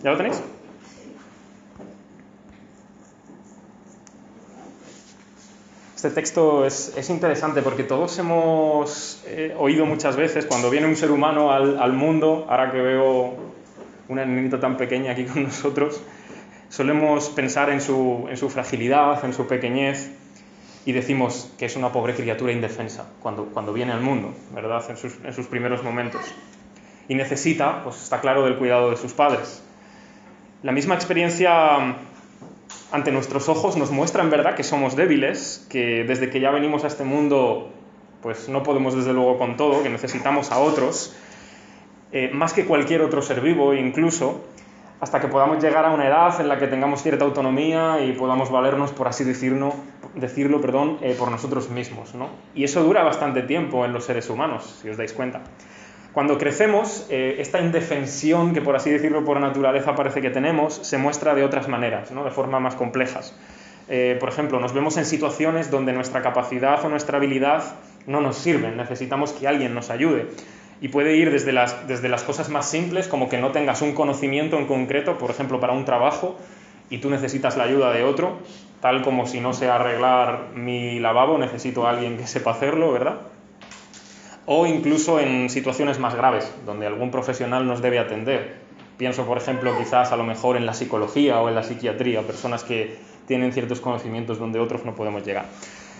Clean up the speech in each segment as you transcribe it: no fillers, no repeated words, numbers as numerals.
¿Ya lo tenéis? Este texto es interesante porque todos hemos oído muchas veces, cuando viene un ser humano al mundo, ahora que veo una nenita tan pequeña aquí con nosotros, solemos pensar en su fragilidad, en su pequeñez, y decimos que es una pobre criatura indefensa cuando viene al mundo, ¿verdad? En sus primeros momentos. Y necesita, pues está claro, del cuidado de sus padres. La misma experiencia ante nuestros ojos nos muestra en verdad que somos débiles, que desde que ya venimos a este mundo pues no podemos desde luego con todo, que necesitamos a otros, más que cualquier otro ser vivo incluso, hasta que podamos llegar a una edad en la que tengamos cierta autonomía y podamos valernos, por así decirlo, por nosotros mismos, ¿no? Y eso dura bastante tiempo en los seres humanos, si os dais cuenta. Cuando crecemos, esta indefensión que, por así decirlo, por naturaleza parece que tenemos, se muestra de otras maneras, ¿no? De forma más complejas. Por ejemplo, nos vemos en situaciones donde nuestra capacidad o nuestra habilidad no nos sirven, necesitamos que alguien nos ayude. Y puede ir desde las cosas más simples, como que no tengas un conocimiento en concreto, por ejemplo, para un trabajo, y tú necesitas la ayuda de otro, tal como si no sé arreglar mi lavabo, necesito a alguien que sepa hacerlo, ¿verdad? O incluso en situaciones más graves, donde algún profesional nos debe atender. Pienso, por ejemplo, quizás a lo mejor en la psicología o en la psiquiatría, personas que tienen ciertos conocimientos donde otros no podemos llegar.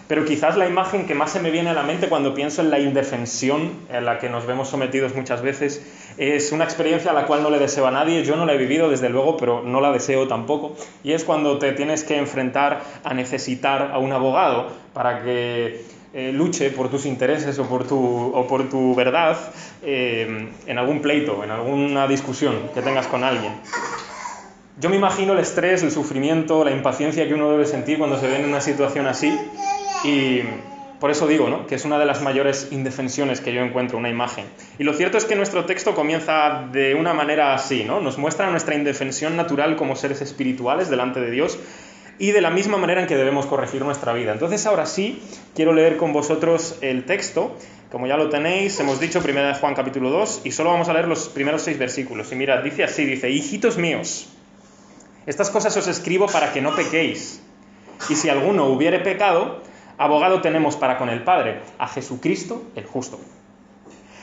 Pero quizás la imagen que más se me viene a la mente cuando pienso en la indefensión a la que nos vemos sometidos muchas veces es una experiencia a la cual no le deseo a nadie. Yo no la he vivido, desde luego, pero no la deseo tampoco. Y es cuando te tienes que enfrentar a necesitar a un abogado para que luche por tus intereses o por tu verdad en algún pleito, en alguna discusión que tengas con alguien. Yo me imagino el estrés, el sufrimiento, la impaciencia que uno debe sentir cuando se ve en una situación así, y por eso digo, ¿no?, que es una de las mayores indefensiones que yo encuentro, una imagen. Y lo cierto es que nuestro texto comienza de una manera así, ¿no? Nos muestra nuestra indefensión natural como seres espirituales delante de Dios, y de la misma manera en que debemos corregir nuestra vida. Entonces, ahora sí, quiero leer con vosotros el texto. Como ya lo tenéis, hemos dicho 1 Juan capítulo 2, y solo vamos a leer los primeros 6 versículos. Y mirad, dice así, dice: hijitos míos, estas cosas os escribo para que no pequéis. Y si alguno hubiere pecado, abogado tenemos para con el Padre, a Jesucristo el justo.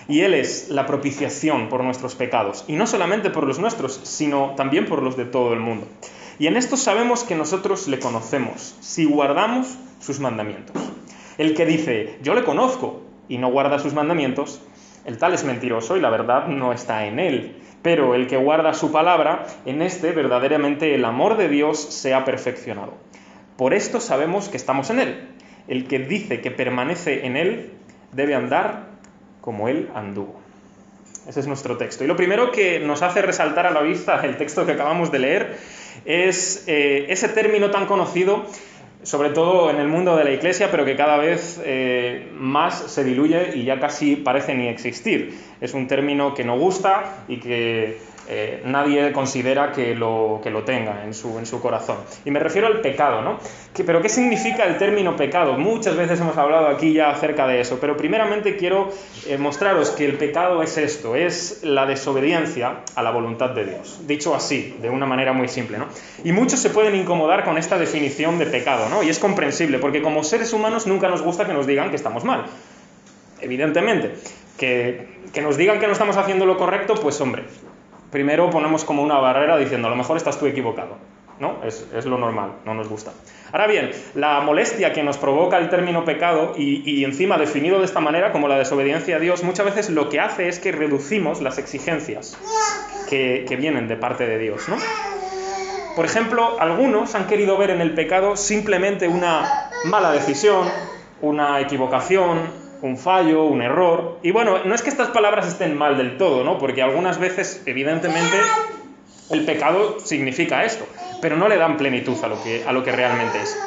Y Él es la propiciación por nuestros pecados, y no solamente por los nuestros, sino también por los de todo el mundo. Y en esto sabemos que nosotros le conocemos, si guardamos sus mandamientos. El que dice, yo le conozco, y no guarda sus mandamientos, el tal es mentiroso y la verdad no está en él. Pero el que guarda su palabra, en este verdaderamente el amor de Dios se ha perfeccionado. Por esto sabemos que estamos en él. El que dice que permanece en él debe andar como él anduvo. Ese es nuestro texto. Y lo primero que nos hace resaltar a la vista el texto que acabamos de leer es ese término tan conocido, sobre todo en el mundo de la Iglesia, pero que cada vez más se diluye y ya casi parece ni existir. Es un término que no gusta y que nadie considera que lo tenga en su corazón. Y me refiero al pecado, ¿no? ¿Pero qué significa el término pecado? Muchas veces hemos hablado aquí ya acerca de eso, pero primeramente quiero mostraros que el pecado es esto, es la desobediencia a la voluntad de Dios. Dicho así, de una manera muy simple, ¿no? Y muchos se pueden incomodar con esta definición de pecado, ¿no? Y es comprensible, porque como seres humanos nunca nos gusta que nos digan que estamos mal. Evidentemente, que nos digan que no estamos haciendo lo correcto, pues hombre, primero ponemos como una barrera diciendo, a lo mejor estás tú equivocado, ¿no? Es lo normal, no nos gusta. Ahora bien, la molestia que nos provoca el término pecado, y encima definido de esta manera, como la desobediencia a Dios, muchas veces lo que hace es que reducimos las exigencias que vienen de parte de Dios, ¿no? Por ejemplo, algunos han querido ver en el pecado simplemente una mala decisión, una equivocación, un fallo, un error. Y bueno, no es que estas palabras estén mal del todo, ¿no? Porque algunas veces, evidentemente, el pecado significa esto, pero no le dan plenitud a lo que realmente es.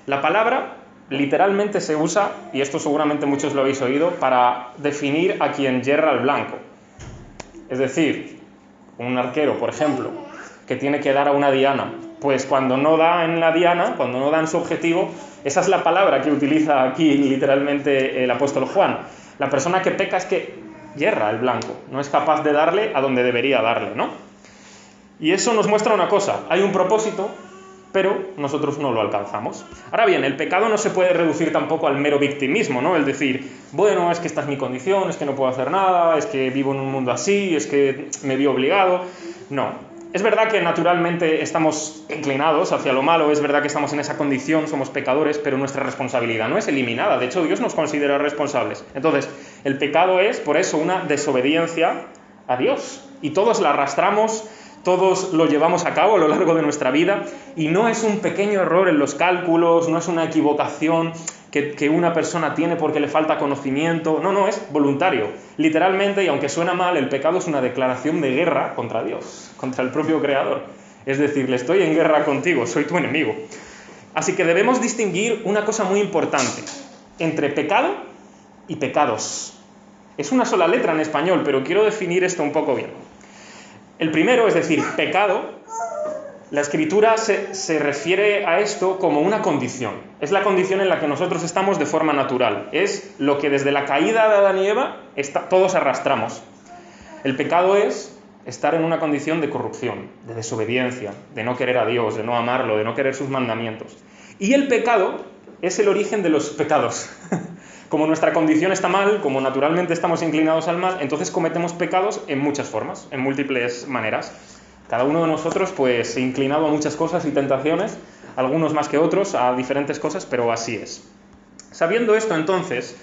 La palabra literalmente se usa, y esto seguramente muchos lo habéis oído, para definir a quien yerra al blanco. Es decir, un arquero, por ejemplo, que tiene que dar a una diana, pues cuando no da en la diana, cuando no da en su objetivo, esa es la palabra que utiliza aquí literalmente el apóstol Juan. La persona que peca es que yerra el blanco, no es capaz de darle a donde debería darle, ¿no? Y eso nos muestra una cosa, hay un propósito, pero nosotros no lo alcanzamos. Ahora bien, el pecado no se puede reducir tampoco al mero victimismo, ¿no? El decir, bueno, es que esta es mi condición, es que no puedo hacer nada, es que vivo en un mundo así, es que me vi obligado. No. Es verdad que naturalmente estamos inclinados hacia lo malo, es verdad que estamos en esa condición, somos pecadores, pero nuestra responsabilidad no es eliminada. De hecho, Dios nos considera responsables. Entonces, el pecado es, por eso, una desobediencia a Dios. Y todos la arrastramos, todos lo llevamos a cabo a lo largo de nuestra vida, y no es un pequeño error en los cálculos, no es una equivocación que una persona tiene porque le falta conocimiento, no, es voluntario. Literalmente, y aunque suena mal, el pecado es una declaración de guerra contra Dios, contra el propio Creador. Es decir, le estoy en guerra contigo, soy tu enemigo. Así que debemos distinguir una cosa muy importante entre pecado y pecados. Es una sola letra en español, pero quiero definir esto un poco bien. El primero, es decir, pecado, la Escritura se refiere a esto como una condición. Es la condición en la que nosotros estamos de forma natural. Es lo que desde la caída de Adán y Eva todos arrastramos. El pecado es estar en una condición de corrupción, de desobediencia, de no querer a Dios, de no amarlo, de no querer sus mandamientos. Y el pecado es el origen de los pecados. Como nuestra condición está mal, como naturalmente estamos inclinados al mal, entonces cometemos pecados en muchas formas, en múltiples maneras. Cada uno de nosotros pues se ha inclinado a muchas cosas y tentaciones, algunos más que otros, a diferentes cosas, pero así es. Sabiendo esto entonces,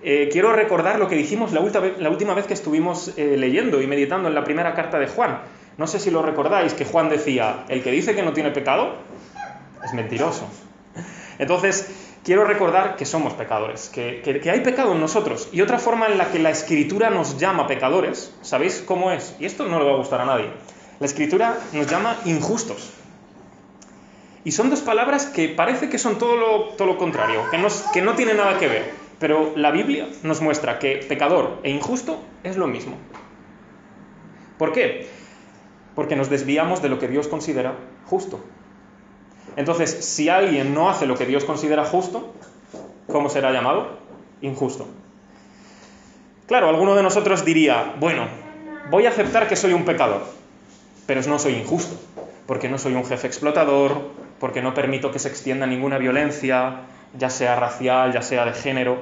quiero recordar lo que dijimos la última vez que estuvimos leyendo y meditando en la primera carta de Juan. No sé si lo recordáis, que Juan decía, el que dice que no tiene pecado es mentiroso. Entonces, quiero recordar que somos pecadores, que hay pecado en nosotros. Y otra forma en la que la Escritura nos llama pecadores, ¿sabéis cómo es? Y esto no le va a gustar a nadie. La Escritura nos llama injustos. Y son dos palabras que parece que son todo lo contrario, que no tienen nada que ver. Pero la Biblia nos muestra que pecador e injusto es lo mismo. ¿Por qué? Porque nos desviamos de lo que Dios considera justo. Entonces, si alguien no hace lo que Dios considera justo, ¿cómo será llamado? Injusto. Claro, alguno de nosotros diría, bueno, voy a aceptar que soy un pecador, pero no soy injusto, porque no soy un jefe explotador, porque no permito que se extienda ninguna violencia, ya sea racial, ya sea de género.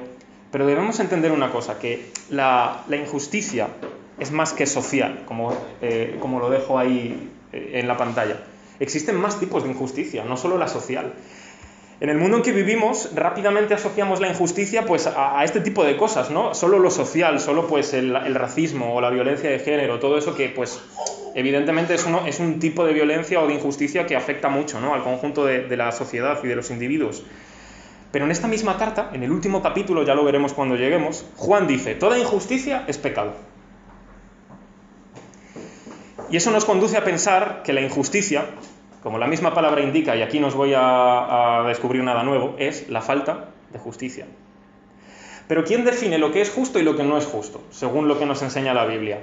Pero debemos entender una cosa, que la injusticia es más que social, como lo dejo ahí en la pantalla. Existen más tipos de injusticia, no solo la social. En el mundo en que vivimos, rápidamente asociamos la injusticia pues, a este tipo de cosas, ¿no? Solo lo social, solo pues, el racismo o la violencia de género, todo eso que, pues, evidentemente es un tipo de violencia o de injusticia que afecta mucho, ¿no? Al conjunto de la sociedad y de los individuos. Pero en esta misma carta, en el último capítulo, ya lo veremos cuando lleguemos, Juan dice, toda injusticia es pecado. Y eso nos conduce a pensar que la injusticia, como la misma palabra indica, y aquí no os voy a descubrir nada nuevo, es la falta de justicia. Pero ¿quién define lo que es justo y lo que no es justo, según lo que nos enseña la Biblia?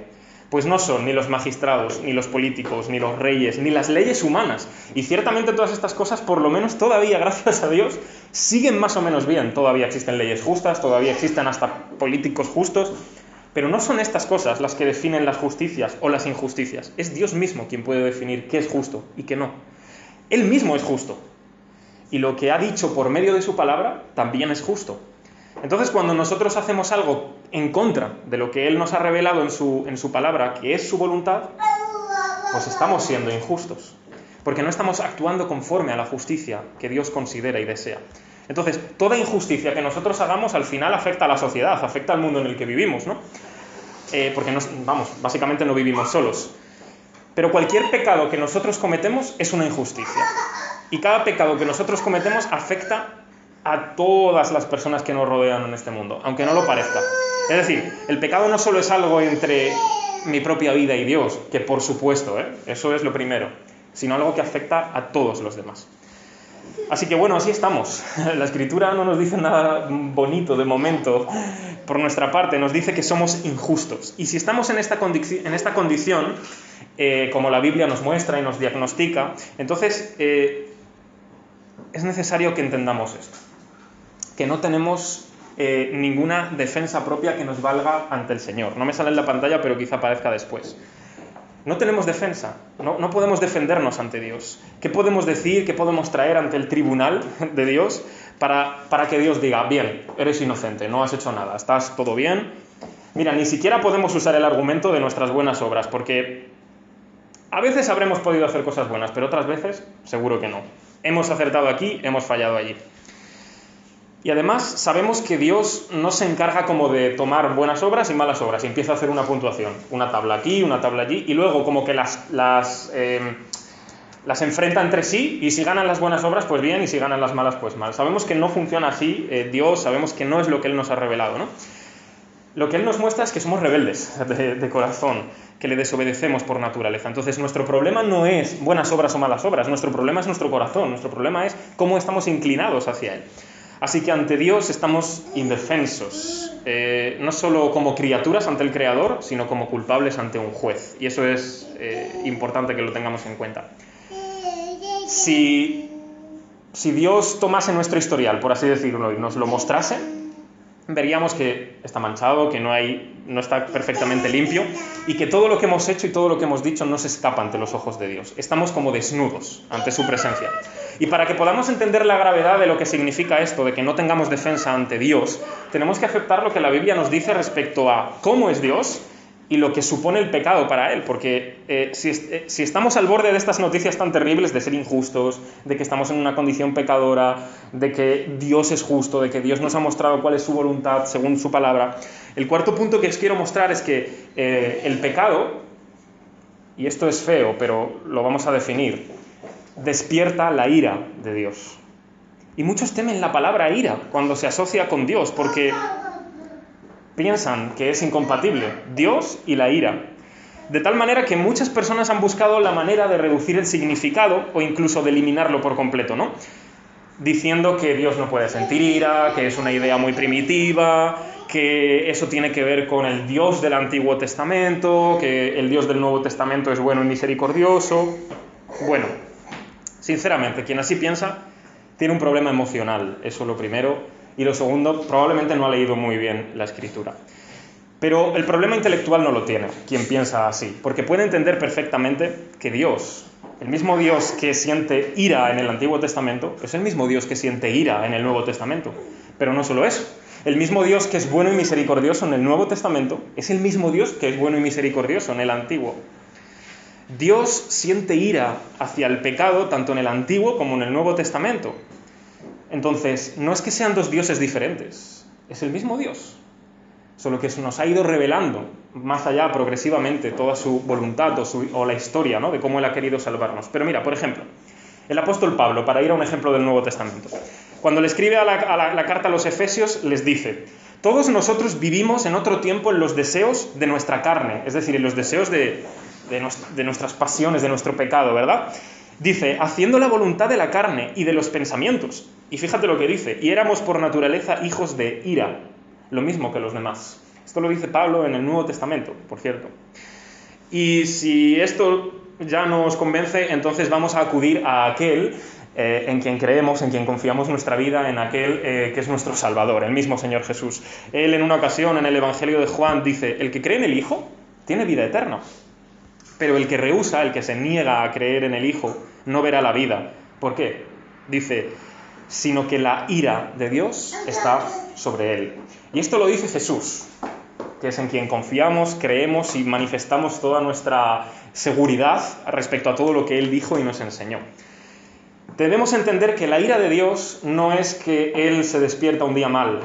Pues no son ni los magistrados, ni los políticos, ni los reyes, ni las leyes humanas. Y ciertamente todas estas cosas, por lo menos todavía, gracias a Dios, siguen más o menos bien. Todavía existen leyes justas, todavía existen hasta políticos justos. Pero no son estas cosas las que definen las justicias o las injusticias. Es Dios mismo quien puede definir qué es justo y qué no. Él mismo es justo. Y lo que ha dicho por medio de su palabra también es justo. Entonces, cuando nosotros hacemos algo en contra de lo que Él nos ha revelado en su palabra, que es su voluntad, pues estamos siendo injustos. Porque no estamos actuando conforme a la justicia que Dios considera y desea. Entonces, toda injusticia que nosotros hagamos al final afecta a la sociedad, afecta al mundo en el que vivimos, ¿no? Porque, básicamente no vivimos solos. Pero cualquier pecado que nosotros cometemos es una injusticia. Y cada pecado que nosotros cometemos afecta a todas las personas que nos rodean en este mundo, aunque no lo parezca. Es decir, el pecado no solo es algo entre mi propia vida y Dios, que por supuesto, eso es lo primero, sino algo que afecta a todos los demás. Así que bueno, así estamos. La Escritura no nos dice nada bonito de momento por nuestra parte, nos dice que somos injustos. Y si estamos en esta condición, como la Biblia nos muestra y nos diagnostica, entonces es necesario que entendamos esto. Que no tenemos ninguna defensa propia que nos valga ante el Señor. No me sale en la pantalla, pero quizá aparezca después. No tenemos defensa, no podemos defendernos ante Dios. ¿Qué podemos decir, qué podemos traer ante el tribunal de Dios para que Dios diga, bien, eres inocente, no has hecho nada, estás todo bien? Mira, ni siquiera podemos usar el argumento de nuestras buenas obras, porque a veces habremos podido hacer cosas buenas, pero otras veces seguro que no. Hemos acertado aquí, hemos fallado allí. Y además sabemos que Dios no se encarga como de tomar buenas obras y malas obras, y empieza a hacer una puntuación, una tabla aquí, una tabla allí, y luego como que las enfrenta entre sí, y si ganan las buenas obras, pues bien, y si ganan las malas, pues mal. Sabemos que no funciona así Dios, sabemos que no es lo que Él nos ha revelado, ¿no? Lo que Él nos muestra es que somos rebeldes de corazón, que le desobedecemos por naturaleza. Entonces nuestro problema no es buenas obras o malas obras, nuestro problema es nuestro corazón, nuestro problema es cómo estamos inclinados hacia Él. Así que ante Dios estamos indefensos, no solo como criaturas ante el Creador, sino como culpables ante un juez. Y eso es importante que lo tengamos en cuenta. Si Dios tomase nuestro historial, por así decirlo, y nos lo mostrase, veríamos que está manchado, que no está perfectamente limpio, y que todo lo que hemos hecho y todo lo que hemos dicho no se escapa ante los ojos de Dios. Estamos como desnudos ante su presencia. Y para que podamos entender la gravedad de lo que significa esto, de que no tengamos defensa ante Dios, tenemos que aceptar lo que la Biblia nos dice respecto a cómo es Dios y lo que supone el pecado para Él, porque si estamos al borde de estas noticias tan terribles de ser injustos, de que estamos en una condición pecadora, de que Dios es justo, de que Dios nos ha mostrado cuál es su voluntad según su palabra, el cuarto punto que os quiero mostrar es que el pecado, y esto es feo, pero lo vamos a definir, despierta la ira de Dios. Y muchos temen la palabra ira cuando se asocia con Dios, porque piensan que es incompatible Dios y la ira. De tal manera que muchas personas han buscado la manera de reducir el significado o incluso de eliminarlo por completo, ¿no? Diciendo que Dios no puede sentir ira, que es una idea muy primitiva, que eso tiene que ver con el Dios del Antiguo Testamento, que el Dios del Nuevo Testamento es bueno y misericordioso. Bueno, sinceramente, quien así piensa tiene un problema emocional, eso es lo primero. Y lo segundo, probablemente no ha leído muy bien la Escritura. Pero el problema intelectual no lo tiene quien piensa así, porque puede entender perfectamente que Dios, el mismo Dios que siente ira en el Antiguo Testamento, es el mismo Dios que siente ira en el Nuevo Testamento. Pero no solo eso, el mismo Dios que es bueno y misericordioso en el Nuevo Testamento es el mismo Dios que es bueno y misericordioso en el Antiguo. Dios siente ira hacia el pecado tanto en el Antiguo como en el Nuevo Testamento. Entonces, no es que sean dos dioses diferentes, es el mismo Dios, solo que nos ha ido revelando más allá progresivamente toda su voluntad o la historia, ¿no?, de cómo Él ha querido salvarnos. Pero mira, por ejemplo, el apóstol Pablo, para ir a un ejemplo del Nuevo Testamento, cuando le escribe a la carta a los Efesios, les dice: todos nosotros vivimos en otro tiempo en los deseos de nuestra carne, es decir, en los deseos de nuestras pasiones, de nuestro pecado, ¿verdad? Dice, haciendo la voluntad de la carne y de los pensamientos. Y fíjate lo que dice, y éramos por naturaleza hijos de ira, lo mismo que los demás. Esto lo dice Pablo en el Nuevo Testamento, por cierto. Y si esto ya nos convence, entonces vamos a acudir a aquel en quien creemos, en quien confiamos nuestra vida, en aquel que es nuestro Salvador, el mismo Señor Jesús. Él en una ocasión en el Evangelio de Juan dice, el que cree en el Hijo tiene vida eterna. Pero el que rehúsa, el que se niega a creer en el Hijo, no verá la vida. ¿Por qué? Dice, sino que la ira de Dios está sobre él. Y esto lo dice Jesús, que es en quien confiamos, creemos y manifestamos toda nuestra seguridad respecto a todo lo que Él dijo y nos enseñó. Debemos entender que la ira de Dios no es que Él se despierta un día mal.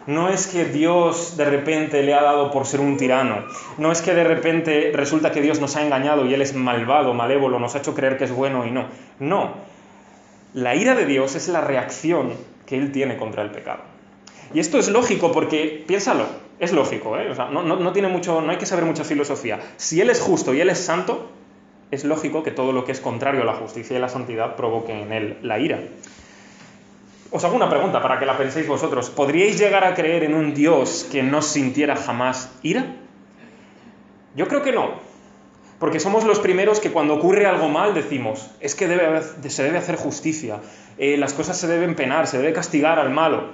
No es que Dios de repente le ha dado por ser un tirano. No es que de repente resulta que Dios nos ha engañado y Él es malvado, malévolo, nos ha hecho creer que es bueno y no. No. La ira de Dios es la reacción que Él tiene contra el pecado. Y esto es lógico porque, piénsalo, es lógico, ¿eh? O sea, no hay que saber mucha filosofía. Si Él es justo y Él es santo, es lógico que todo lo que es contrario a la justicia y la santidad provoque en Él la ira. Os hago una pregunta para que la penséis vosotros. ¿Podríais llegar a creer en un Dios que no sintiera jamás ira? Yo creo que no. Porque somos los primeros que cuando ocurre algo mal decimos, es que se debe hacer justicia, las cosas se deben penar, se debe castigar al malo.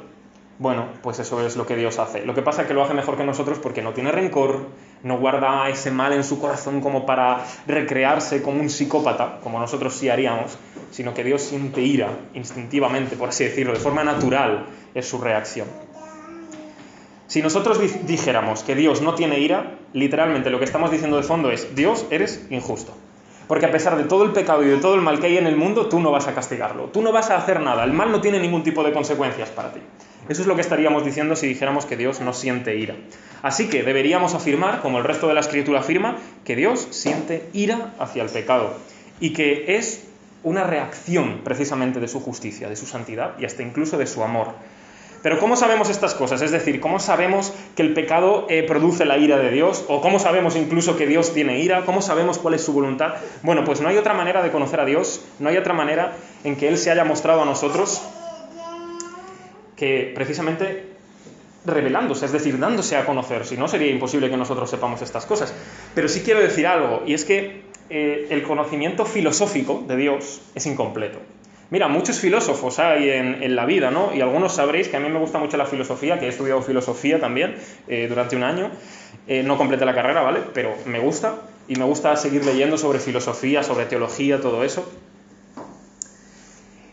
Bueno, pues eso es lo que Dios hace. Lo que pasa es que lo hace mejor que nosotros porque no tiene rencor, no guarda ese mal en su corazón como para recrearse como un psicópata, como nosotros sí haríamos, sino que Dios siente ira instintivamente, por así decirlo, de forma natural es su reacción. Si nosotros dijéramos que Dios no tiene ira, literalmente lo que estamos diciendo de fondo es: Dios, eres injusto. Porque a pesar de todo el pecado y de todo el mal que hay en el mundo, tú no vas a castigarlo, tú no vas a hacer nada, el mal no tiene ningún tipo de consecuencias para ti. Eso es lo que estaríamos diciendo si dijéramos que Dios no siente ira. Así que deberíamos afirmar, como el resto de la Escritura afirma, que Dios siente ira hacia el pecado y que es una reacción precisamente de su justicia, de su santidad y hasta incluso de su amor. Pero ¿cómo sabemos estas cosas? Es decir, ¿cómo sabemos que el pecado produce la ira de Dios? ¿O cómo sabemos incluso que Dios tiene ira? ¿Cómo sabemos cuál es su voluntad? Bueno, pues no hay otra manera de conocer a Dios, no hay otra manera en que Él se haya mostrado a nosotros que precisamente revelándose, es decir, dándose a conocer. Si no, sería imposible que nosotros sepamos estas cosas. Pero sí quiero decir algo, y es que el conocimiento filosófico de Dios es incompleto. Mira, muchos filósofos hay en la vida, ¿no? Y algunos sabréis que a mí me gusta mucho la filosofía, que he estudiado filosofía también durante un año. No completé la carrera, ¿vale? Pero me gusta, y me gusta seguir leyendo sobre filosofía, sobre teología, todo eso.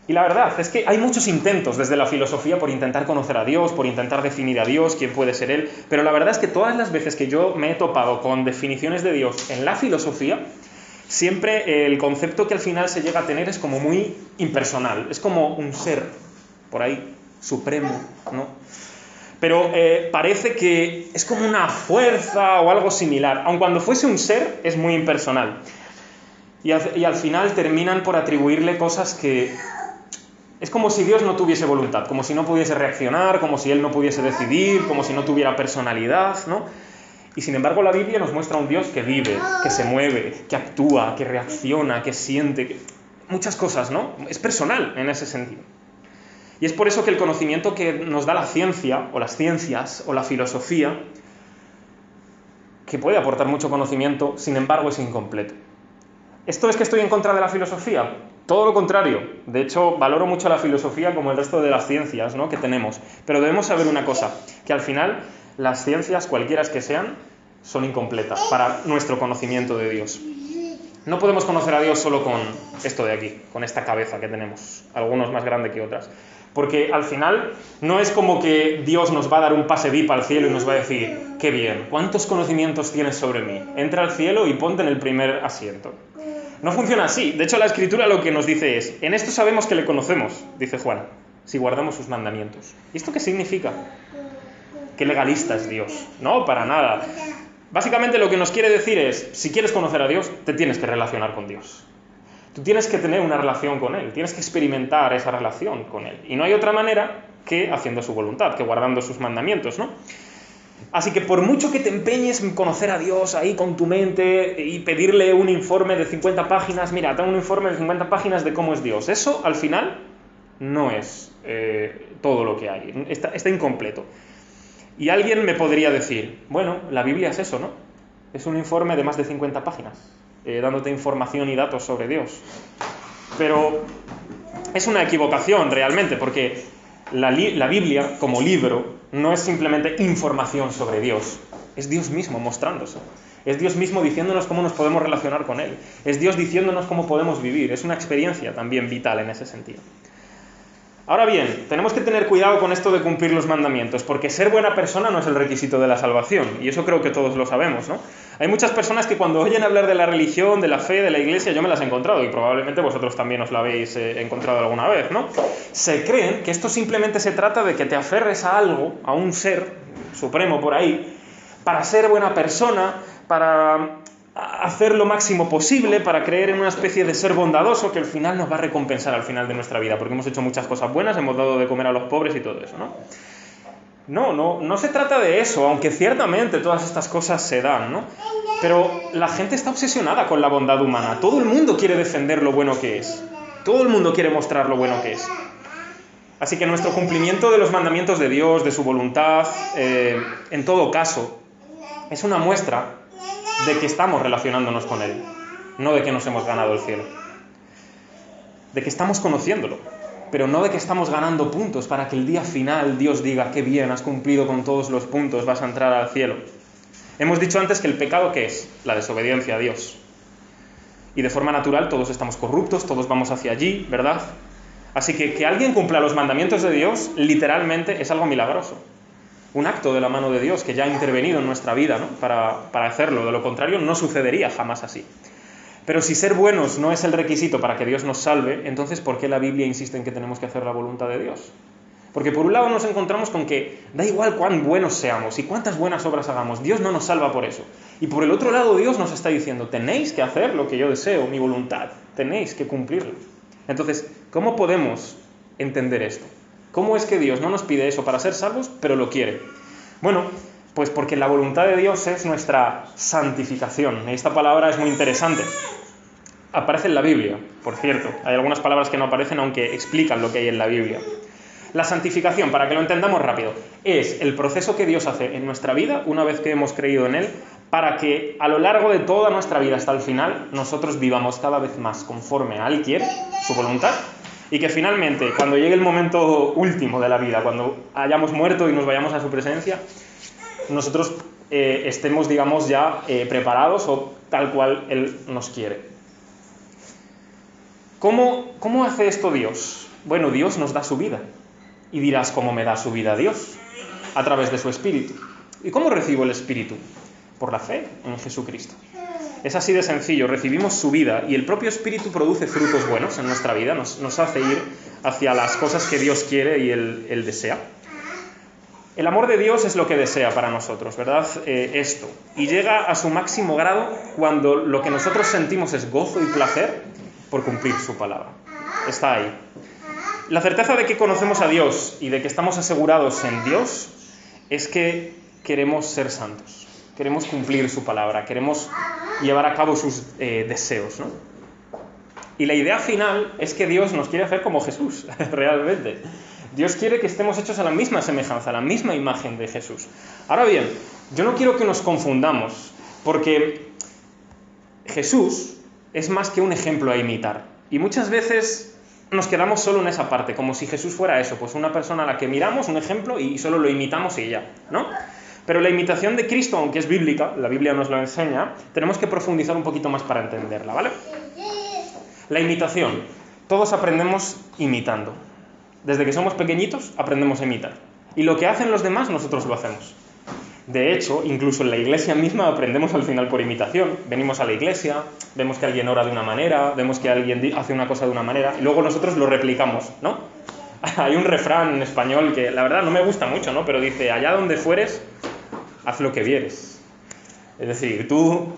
Y la verdad es que hay muchos intentos desde la filosofía por intentar conocer a Dios, por intentar definir a Dios, quién puede ser Él, pero la verdad es que todas las veces que yo me he topado con definiciones de Dios en la filosofía, siempre el concepto que al final se llega a tener es como muy impersonal, es como un ser, por ahí, supremo, ¿no? Pero parece que es como una fuerza o algo similar, aun cuando fuese un ser, es muy impersonal. Y al final terminan por atribuirle cosas que... Es como si Dios no tuviese voluntad, como si no pudiese reaccionar, como si Él no pudiese decidir, como si no tuviera personalidad, ¿no? Y sin embargo la Biblia nos muestra un Dios que vive, que se mueve, que actúa, que reacciona, que siente, muchas cosas, ¿no? Es personal en ese sentido. Y es por eso que el conocimiento que nos da la ciencia, o las ciencias, o la filosofía, que puede aportar mucho conocimiento, sin embargo es incompleto. ¿Esto es que estoy en contra de la filosofía? Todo lo contrario. De hecho, valoro mucho la filosofía como el resto de las ciencias, ¿no?, que tenemos. Pero debemos saber una cosa, que al final las ciencias, cualquiera que sean, son incompletas para nuestro conocimiento de Dios. No podemos conocer a Dios solo con esto de aquí, con esta cabeza que tenemos, algunos más grande que otras. Porque al final no es como que Dios nos va a dar un pase VIP al cielo y nos va a decir: qué bien, ¿cuántos conocimientos tienes sobre mí? Entra al cielo y ponte en el primer asiento. No funciona así. De hecho, la Escritura lo que nos dice es: en esto sabemos que le conocemos, dice Juan, si guardamos sus mandamientos. ¿Y esto qué significa? ¿Qué legalista es Dios? No, para nada. Básicamente lo que nos quiere decir es: si quieres conocer a Dios, te tienes que relacionar con Dios. Tú tienes que tener una relación con Él, tienes que experimentar esa relación con Él. Y no hay otra manera que haciendo su voluntad, que guardando sus mandamientos, ¿no? Así que por mucho que te empeñes en conocer a Dios ahí con tu mente y pedirle un informe de 50 páginas, mira, tengo un informe de 50 páginas de cómo es Dios, eso al final no es todo lo que hay, está incompleto. Y alguien me podría decir: bueno, la Biblia es eso, ¿no? Es un informe de más de 50 páginas, dándote información y datos sobre Dios. Pero es una equivocación realmente, porque la Biblia, como libro, no es simplemente información sobre Dios, es Dios mismo mostrándose. Es Dios mismo diciéndonos cómo nos podemos relacionar con Él. Es Dios diciéndonos cómo podemos vivir. Es una experiencia también vital en ese sentido. Ahora bien, tenemos que tener cuidado con esto de cumplir los mandamientos, porque ser buena persona no es el requisito de la salvación, y eso creo que todos lo sabemos, ¿no? Hay muchas personas que cuando oyen hablar de la religión, de la fe, de la iglesia, yo me las he encontrado, y probablemente vosotros también os la habéis encontrado alguna vez, ¿no? Se creen que esto simplemente se trata de que te aferres a algo, a un ser supremo por ahí, para ser buena persona, para hacer lo máximo posible, para creer en una especie de ser bondadoso que al final nos va a recompensar al final de nuestra vida, porque hemos hecho muchas cosas buenas, hemos dado de comer a los pobres y todo eso, ¿no? No se trata de eso, aunque ciertamente todas estas cosas se dan, ¿no? Pero la gente está obsesionada con la bondad humana. Todo el mundo quiere defender lo bueno que es. Todo el mundo quiere mostrar lo bueno que es. Así que nuestro cumplimiento de los mandamientos de Dios, de su voluntad, en todo caso, es una muestra de que estamos relacionándonos con Él, no de que nos hemos ganado el cielo, de que estamos conociéndolo. pero no de que estamos ganando puntos para que el día final Dios diga, qué bien, has cumplido con todos los puntos, vas a entrar al cielo. Hemos dicho antes que el pecado, ¿qué es? La desobediencia a Dios. Y de forma natural todos estamos corruptos, todos vamos hacia allí, ¿verdad? Así que alguien cumpla los mandamientos de Dios, literalmente, es algo milagroso. Un acto de la mano de Dios que ya ha intervenido en nuestra vida, ¿no? para hacerlo. De lo contrario, no sucedería jamás así. Pero si ser buenos no es el requisito para que Dios nos salve, entonces ¿por qué la Biblia insiste en que tenemos que hacer la voluntad de Dios? Porque por un lado nos encontramos con que da igual cuán buenos seamos y cuántas buenas obras hagamos, Dios no nos salva por eso. Y por el otro lado Dios nos está diciendo, tenéis que hacer lo que yo deseo, mi voluntad, tenéis que cumplirlo. Entonces, ¿cómo podemos entender esto? ¿Cómo es que Dios no nos pide eso para ser salvos, pero lo quiere? Bueno, pues porque la voluntad de Dios es nuestra santificación. Y esta palabra es muy interesante. Aparece en la Biblia, por cierto. Hay algunas palabras que no aparecen, aunque explican lo que hay en la Biblia. La santificación, para que lo entendamos rápido, es el proceso que Dios hace en nuestra vida, una vez que hemos creído en Él, para que a lo largo de toda nuestra vida hasta el final, nosotros vivamos cada vez más conforme a Él quiere, su voluntad, y que finalmente, cuando llegue el momento último de la vida, cuando hayamos muerto y nos vayamos a su presencia, nosotros estemos, digamos, ya preparados o tal cual Él nos quiere. ¿Cómo hace esto Dios? Bueno, Dios nos da su vida. Y dirás, ¿cómo me da su vida Dios? A través de su Espíritu. ¿Y cómo recibo el Espíritu? Por la fe en Jesucristo. Es así de sencillo, recibimos su vida y el propio Espíritu produce frutos buenos en nuestra vida, nos hace ir hacia las cosas que Dios quiere y Él desea. El amor de Dios es lo que desea para nosotros, ¿verdad? Esto. Y llega a su máximo grado cuando lo que nosotros sentimos es gozo y placer por cumplir su palabra. Está ahí. La certeza de que conocemos a Dios y de que estamos asegurados en Dios es que queremos ser santos, queremos cumplir su palabra, queremos llevar a cabo sus deseos, ¿no? Y la idea final es que Dios nos quiere hacer como Jesús, realmente. Dios quiere que estemos hechos a la misma semejanza, a la misma imagen de Jesús. Ahora bien, yo no quiero que nos confundamos, porque Jesús es más que un ejemplo a imitar. Y muchas veces nos quedamos solo en esa parte, como si Jesús fuera eso, pues una persona a la que miramos, un ejemplo, y solo lo imitamos y ya, ¿no? Pero la imitación de Cristo, aunque es bíblica, la Biblia nos lo enseña, tenemos que profundizar un poquito más para entenderla, ¿vale? La imitación. Todos aprendemos imitando. Desde que somos pequeñitos aprendemos a imitar. Y lo que hacen los demás, nosotros lo hacemos. De hecho, incluso en la iglesia misma aprendemos al final por imitación. Venimos a la iglesia, vemos que alguien ora de una manera, vemos que alguien hace una cosa de una manera, y luego nosotros lo replicamos, ¿no? Hay un refrán en español que la verdad no me gusta mucho, ¿no? Pero dice, allá donde fueres, haz lo que vieres. Es decir, tú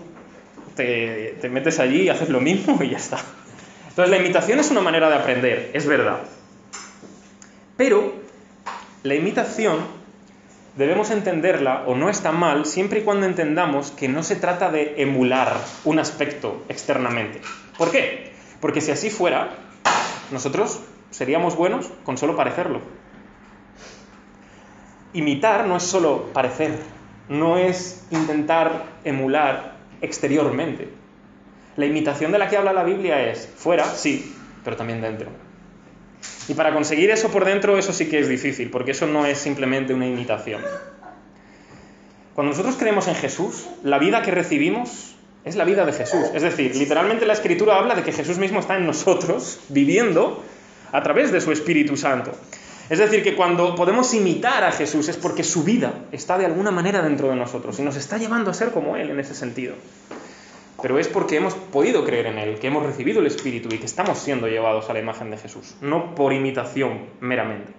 te metes allí y haces lo mismo y ya está. Entonces la imitación es una manera de aprender, es verdad. Pero la imitación debemos entenderla, o no está mal, siempre y cuando entendamos que no se trata de emular un aspecto externamente. ¿Por qué? Porque si así fuera, nosotros seríamos buenos con solo parecerlo. Imitar no es solo parecer, no es intentar emular exteriormente. La imitación de la que habla la Biblia es fuera, sí, pero también dentro. Y para conseguir eso por dentro, eso sí que es difícil, porque eso no es simplemente una imitación. Cuando nosotros creemos en Jesús, la vida que recibimos es la vida de Jesús. Es decir, literalmente la Escritura habla de que Jesús mismo está en nosotros, viviendo a través de su Espíritu Santo. Es decir, que cuando podemos imitar a Jesús es porque su vida está de alguna manera dentro de nosotros y nos está llevando a ser como Él en ese sentido. Pero es porque hemos podido creer en Él, que hemos recibido el Espíritu y que estamos siendo llevados a la imagen de Jesús, no por imitación meramente.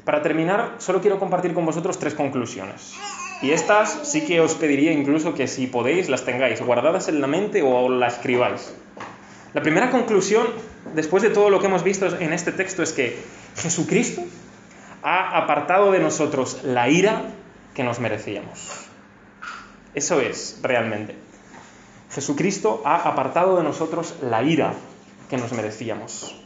Para terminar, solo quiero compartir con vosotros 3 conclusiones. Y estas sí que os pediría incluso que si podéis las tengáis guardadas en la mente o las escribáis. La primera conclusión, después de todo lo que hemos visto en este texto, es que Jesucristo ha apartado de nosotros la ira que nos merecíamos. Eso es, realmente. Jesucristo ha apartado de nosotros la ira que nos merecíamos.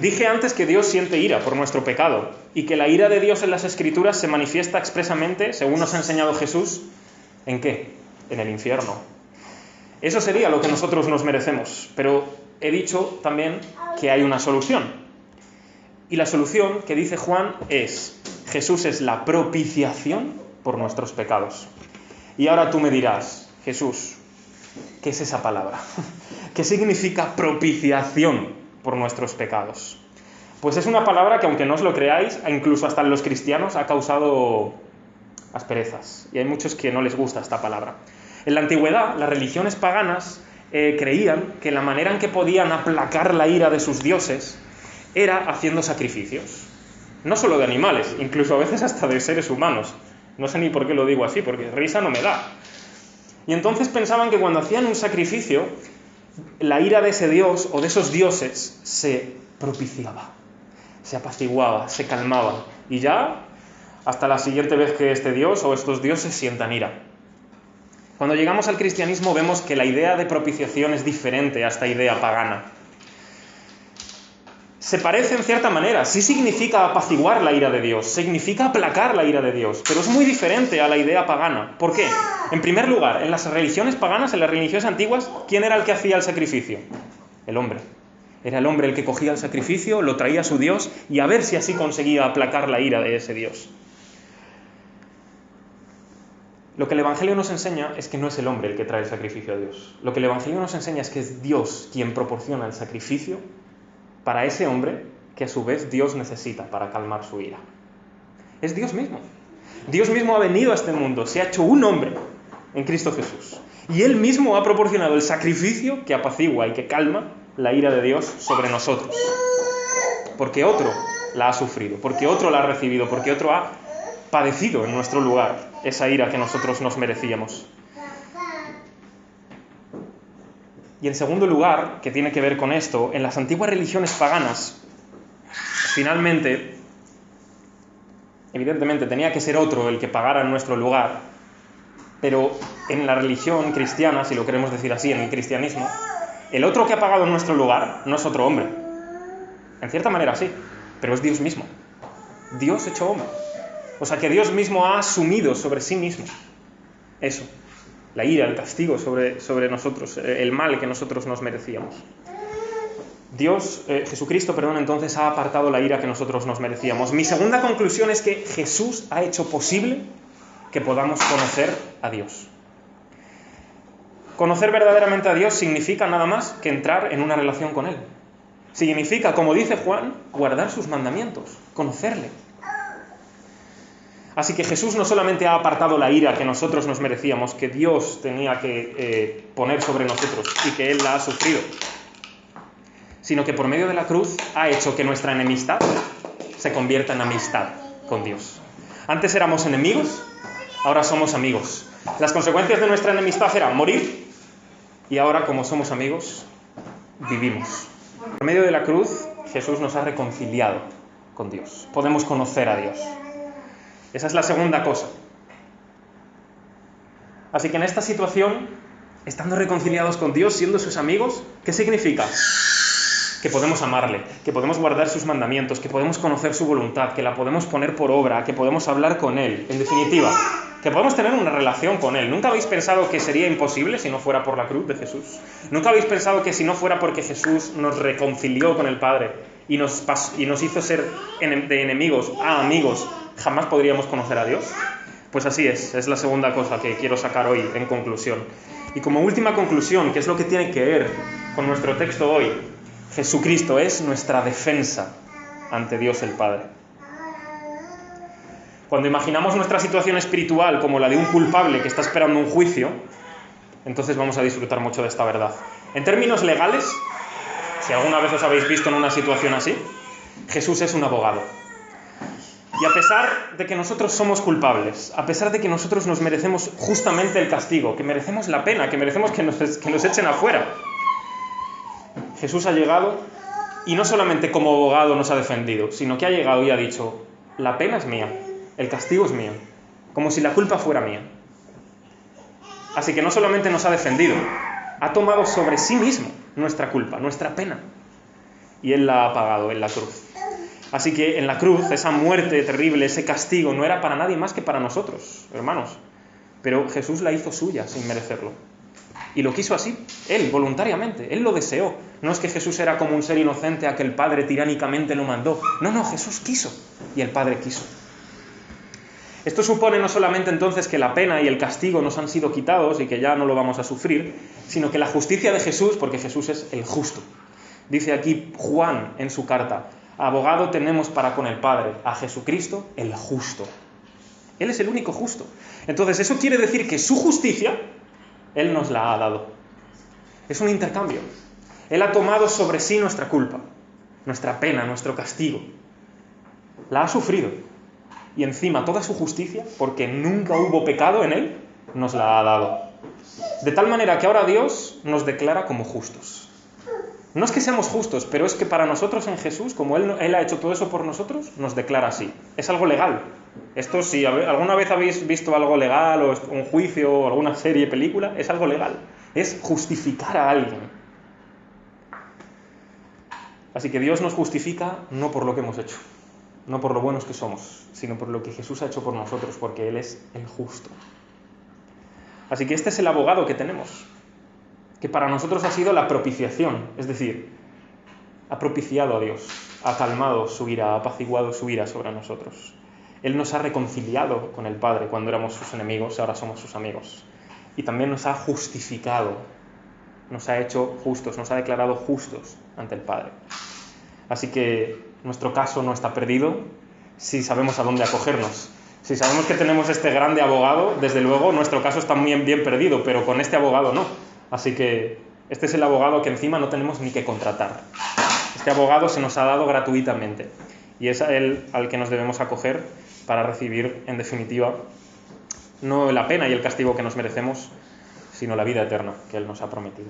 Dije antes que Dios siente ira por nuestro pecado y que la ira de Dios en las Escrituras se manifiesta expresamente, según nos ha enseñado Jesús, ¿en qué? En el infierno. Eso sería lo que nosotros nos merecemos, pero he dicho también que hay una solución. Y la solución que dice Juan es: Jesús es la propiciación por nuestros pecados. Y ahora tú me dirás: Jesús, ¿qué es esa palabra? ¿Qué significa propiciación por nuestros pecados? Pues es una palabra que, aunque no os lo creáis, incluso hasta en los cristianos ha causado asperezas. Y hay muchos que no les gusta esta palabra. En la antigüedad, las religiones paganas creían que la manera en que podían aplacar la ira de sus dioses era haciendo sacrificios. No solo de animales, incluso a veces hasta de seres humanos. No sé ni por qué lo digo así, porque risa no me da. Y entonces pensaban que cuando hacían un sacrificio, la ira de ese dios o de esos dioses se propiciaba, se apaciguaba, se calmaba. Y ya, hasta la siguiente vez que este dios o estos dioses sientan ira. Cuando llegamos al cristianismo vemos que la idea de propiciación es diferente a esta idea pagana. Se parece en cierta manera, sí significa apaciguar la ira de Dios, significa aplacar la ira de Dios, pero es muy diferente a la idea pagana. ¿Por qué? En primer lugar, en las religiones paganas, en las religiones antiguas, ¿quién era el que hacía el sacrificio? El hombre. Era el hombre el que cogía el sacrificio, lo traía a su Dios y a ver si así conseguía aplacar la ira de ese Dios. Lo que el Evangelio nos enseña es que no es el hombre el que trae el sacrificio a Dios. Lo que el Evangelio nos enseña es que es Dios quien proporciona el sacrificio para ese hombre que a su vez Dios necesita para calmar su ira. Es Dios mismo. Dios mismo ha venido a este mundo, se ha hecho un hombre en Cristo Jesús. Y Él mismo ha proporcionado el sacrificio que apacigua y que calma la ira de Dios sobre nosotros. Porque otro la ha sufrido, porque otro la ha recibido, porque otro ha padecido en nuestro lugar esa ira que nosotros nos merecíamos. Y en segundo lugar, que tiene que ver con esto, en las antiguas religiones paganas, finalmente, evidentemente tenía que ser otro el que pagara en nuestro lugar, pero en la religión cristiana, si lo queremos decir así, en el cristianismo, el otro que ha pagado en nuestro lugar no es otro hombre. En cierta manera sí, pero es Dios mismo. Dios hecho hombre. O sea que Dios mismo ha asumido sobre sí mismo eso. La ira, el castigo sobre nosotros, el mal que nosotros nos merecíamos. Jesucristo, entonces ha apartado la ira que nosotros nos merecíamos. Mi segunda conclusión es que Jesús ha hecho posible que podamos conocer a Dios. Conocer verdaderamente a Dios significa nada más que entrar en una relación con Él. Significa, como dice Juan, guardar sus mandamientos, conocerle. Así que Jesús no solamente ha apartado la ira que nosotros nos merecíamos, que Dios tenía que poner sobre nosotros y que Él la ha sufrido, sino que por medio de la cruz ha hecho que nuestra enemistad se convierta en amistad con Dios. Antes éramos enemigos, ahora somos amigos. Las consecuencias de nuestra enemistad eran morir, y ahora, como somos amigos, vivimos. Por medio de la cruz, Jesús nos ha reconciliado con Dios. Podemos conocer a Dios. Esa es la segunda cosa. Así que en esta situación, estando reconciliados con Dios, siendo sus amigos, ¿qué significa? Que podemos amarle, que podemos guardar sus mandamientos, que podemos conocer su voluntad, que la podemos poner por obra, que podemos hablar con Él. En definitiva, que podemos tener una relación con Él. ¿Nunca habéis pensado que sería imposible si no fuera por la cruz de Jesús? ¿Nunca habéis pensado que si no fuera porque Jesús nos reconcilió con el Padre y nos hizo ser de enemigos a amigos, jamás podríamos conocer a Dios? Pues así es la segunda cosa que quiero sacar hoy en conclusión. Y como última conclusión, que es lo que tiene que ver con nuestro texto hoy, Jesucristo es nuestra defensa ante Dios el Padre. Cuando imaginamos nuestra situación espiritual como la de un culpable que está esperando un juicio, entonces vamos a disfrutar mucho de esta verdad. En términos legales, si alguna vez os habéis visto en una situación así, Jesús es un abogado. Y a pesar de que nosotros somos culpables, a pesar de que nosotros nos merecemos justamente el castigo, que merecemos la pena, que merecemos que nos echen afuera, Jesús ha llegado y no solamente como abogado nos ha defendido, sino que ha llegado y ha dicho: la pena es mía, el castigo es mío, como si la culpa fuera mía. Así que no solamente nos ha defendido, ha tomado sobre sí mismo nuestra culpa, nuestra pena, y Él la ha pagado en la cruz. Así que en la cruz, esa muerte terrible, ese castigo, no era para nadie más que para nosotros, hermanos. Pero Jesús la hizo suya sin merecerlo. Y lo quiso así, Él, voluntariamente, Él lo deseó. No es que Jesús era como un ser inocente a que el Padre tiránicamente lo mandó. No, Jesús quiso y el Padre quiso. Esto supone no solamente entonces que la pena y el castigo nos han sido quitados y que ya no lo vamos a sufrir, sino que la justicia de Jesús, porque Jesús es el justo. Dice aquí Juan en su carta, abogado tenemos para con el Padre, a Jesucristo el justo. Él es el único justo. Entonces eso quiere decir que su justicia, Él nos la ha dado. Es un intercambio. Él ha tomado sobre sí nuestra culpa, nuestra pena, nuestro castigo. La ha sufrido. Y encima toda su justicia, porque nunca hubo pecado en Él, nos la ha dado. De tal manera que ahora Dios nos declara como justos. No es que seamos justos, pero es que para nosotros en Jesús, como Él ha hecho todo eso por nosotros, nos declara así. Es algo legal. Esto, si alguna vez habéis visto algo legal, o un juicio, o alguna serie, película, es algo legal. Es justificar a alguien. Así que Dios nos justifica no por lo que hemos hecho, no por lo buenos que somos, sino por lo que Jesús ha hecho por nosotros, porque Él es el justo. Así que este es el abogado que tenemos, que para nosotros ha sido la propiciación, es decir, ha propiciado a Dios, ha calmado su ira, ha apaciguado su ira sobre nosotros. Él nos ha reconciliado con el Padre cuando éramos sus enemigos, ahora somos sus amigos. Y también nos ha justificado, nos ha hecho justos, nos ha declarado justos ante el Padre. Así que nuestro caso no está perdido si sabemos a dónde acogernos. Si sabemos que tenemos este grande abogado, desde luego nuestro caso está muy bien perdido, pero con este abogado no. Así que este es el abogado que encima no tenemos ni que contratar. Este abogado se nos ha dado gratuitamente y es a él al que nos debemos acoger para recibir, en definitiva, no la pena y el castigo que nos merecemos, sino la vida eterna que Él nos ha prometido.